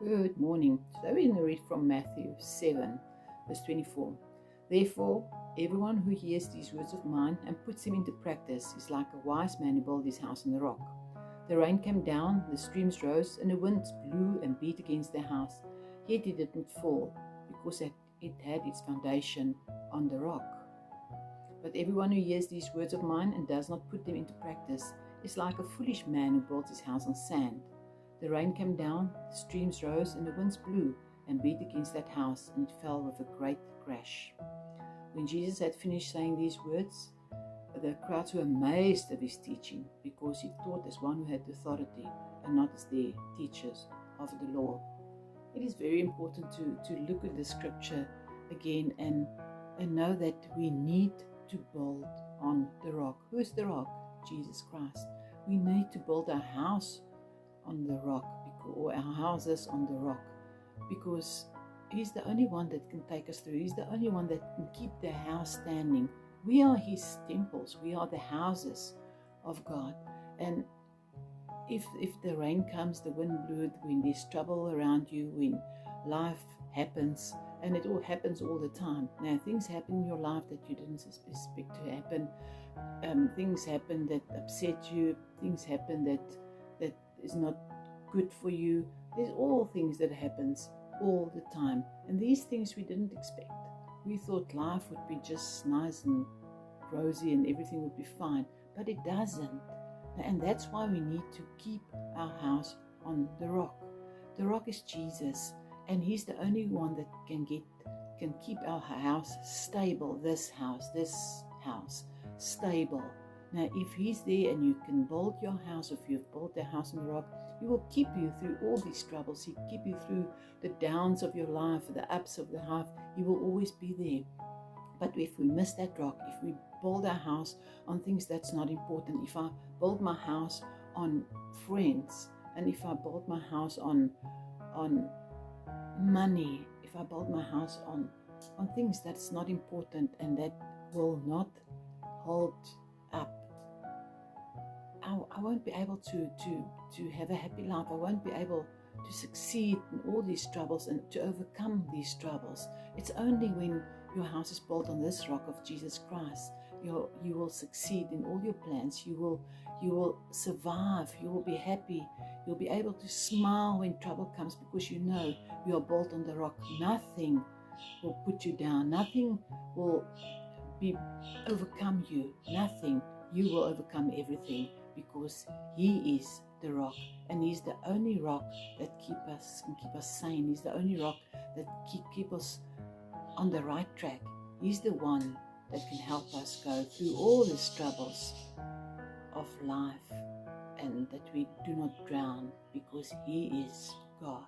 Good morning. Today we're going to read from Matthew 7, verse 24. Therefore, everyone who hears these words of mine and puts them into practice is like a wise man who built his house on the rock. The rain came down, the streams rose, and the winds blew and beat against the house. Yet it did not fall, because it had its foundation on the rock. But everyone who hears these words of mine and does not put them into practice is like a foolish man who built his house on sand. The rain came down, the streams rose, and the winds blew and beat against that house, and it fell with a great crash. When Jesus had finished saying these words, the crowds were amazed at his teaching, because he taught as one who had authority and not as their teachers of the law. It is very important to look at the scripture again and know that we need to build on the rock. Who is the rock? Jesus Christ. We need to build our house on the rock, or our houses on the rock, because he's the only one that can take us through. He's the only one that can keep the house standing. We are his temples. We are the houses of God. And if the rain comes, the wind blew, when there's trouble around you, when life happens, and it all happens all the time. Now, things happen in your life that you didn't expect to happen. Things happen that upset you. Things happen that is not good for you. There's all things that happens all the time, and these things we didn't expect. We thought life would be just nice and rosy and everything would be fine, but it doesn't. And that's why we need to keep our house on the rock. The rock is Jesus, and he's the only one that can keep our house stable. This house stable. Now, if he's there and you can build your house, if you've built the house on the rock, he will keep you through all these troubles. He'll keep you through the downs of your life, the ups of the life. He will always be there. But if we miss that rock, if we build our house on things that's not important, if I build my house on friends, and if I build my house on money, if I build my house on things that's not important and that will not hold up, I won't be able to have a happy life. I won't be able to succeed in all these troubles and to overcome these troubles. It's only when your house is built on this rock of Jesus Christ, you will succeed in all your plans. You will survive. You will be happy. You'll be able to smile when trouble comes, because you know you are built on the rock. Nothing will put you down. Nothing will overcome you. Nothing. You will overcome everything, because he is the rock, and he's the only rock that can keep us sane. He's the only rock that keep us on the right track. He's the one that can help us go through all these troubles of life, and that we do not drown, because he is God.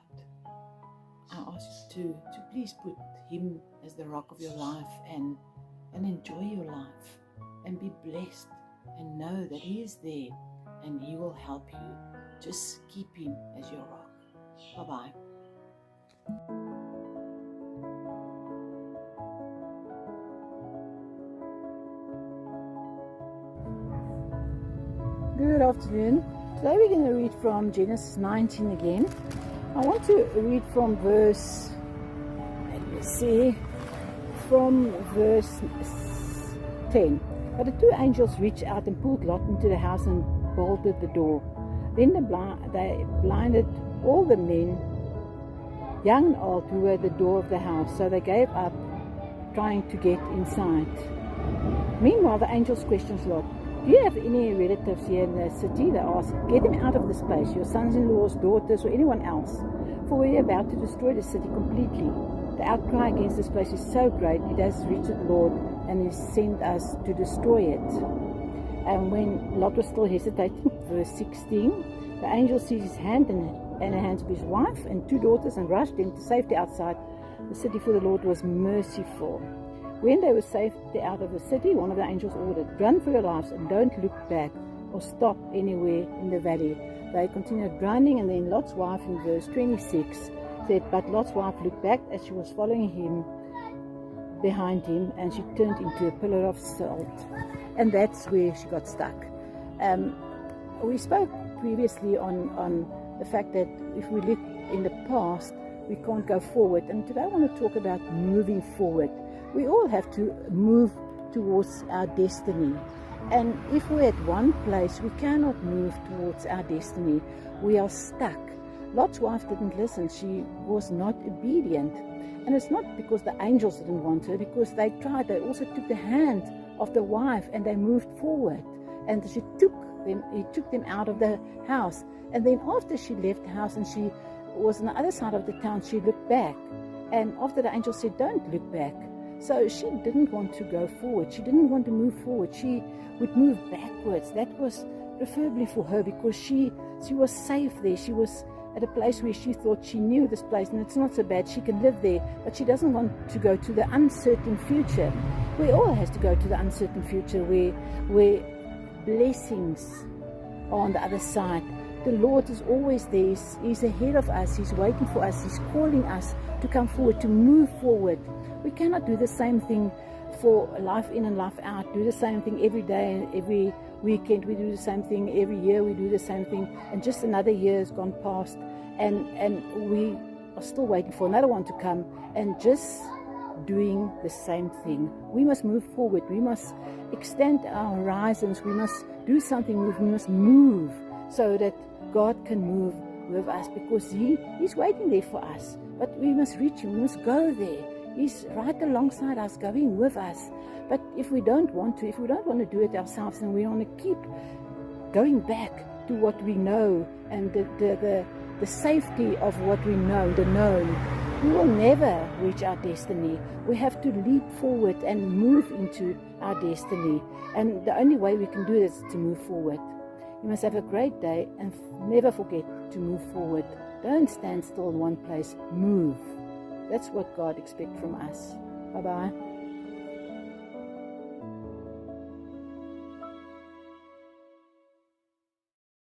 I ask you to please put him as the rock of your life, and enjoy your life, and be blessed, and know that he is there and he will help you. Just keep him as your rock. Bye-bye. Good afternoon. Today we're going to read from Genesis 19 again. I want to read from verse 10. But the two angels reached out and pulled Lot into the house and bolted the door. Then they blinded all the men, young and old, who were at the door of the house, so they gave up trying to get inside. Meanwhile, the angels questioned Lot. Do you have any relatives here in the city? They asked. Get them out of this place, your sons-in-laws, daughters, or anyone else, for we are about to destroy the city completely. The outcry against this place is so great, it has reached the Lord, and he sent us to destroy it. And when Lot was still hesitating, verse 16, the angel seized his hand and the hands of his wife and two daughters and rushed them to safety outside the city, for the Lord was merciful. When they were safely out of the city, one of the angels ordered, Run for your lives and don't look back or stop anywhere in the valley. They continued running, and then Lot's wife in verse 26 said, But Lot's wife looked back as she was following him behind him, and she turned into a pillar of salt. And that's where she got stuck. We spoke previously on the fact that if we look in the past, we can't go forward. And today I want to talk about moving forward. We all have to move towards our destiny. And if we're at one place, we cannot move towards our destiny. We are stuck. Lot's wife didn't listen. She was not obedient. And it's not because the angels didn't want her, because they tried. They also took the hand of the wife and they moved forward. And he took them out of the house. And then after she left the house and she was on the other side of the town, she looked back. And after the angel said, don't look back. So she didn't want to go forward. She didn't want to move forward. She would move backwards. That was preferably for her, because she was safe there. She was at a place where she thought she knew this place, and it's not so bad. She can live there, but she doesn't want to go to the uncertain future. We all have to go to the uncertain future where blessings are on the other side. The Lord is always there. He's ahead of us. He's waiting for us. He's calling us to come forward, to move forward. We cannot do the same thing for life in and life out, do the same thing every day and every weekend. We do the same thing every year. We do the same thing, and just another year has gone past, and we are still waiting for another one to come and just doing the same thing. We must move forward. We must extend our horizons. We must do something. We must move so that God can move with us, because He's waiting there for us. But we must reach Him. We must go there. He's right alongside us, going with us. But if we don't want to do it ourselves, and we want to keep going back to what we know and the safety of what we know, the known, we will never reach our destiny. We have to leap forward and move into our destiny. And the only way we can do this is to move forward. You must have a great day, and never forget to move forward. Don't stand still in one place. Move. That's what God expects from us. Bye-bye.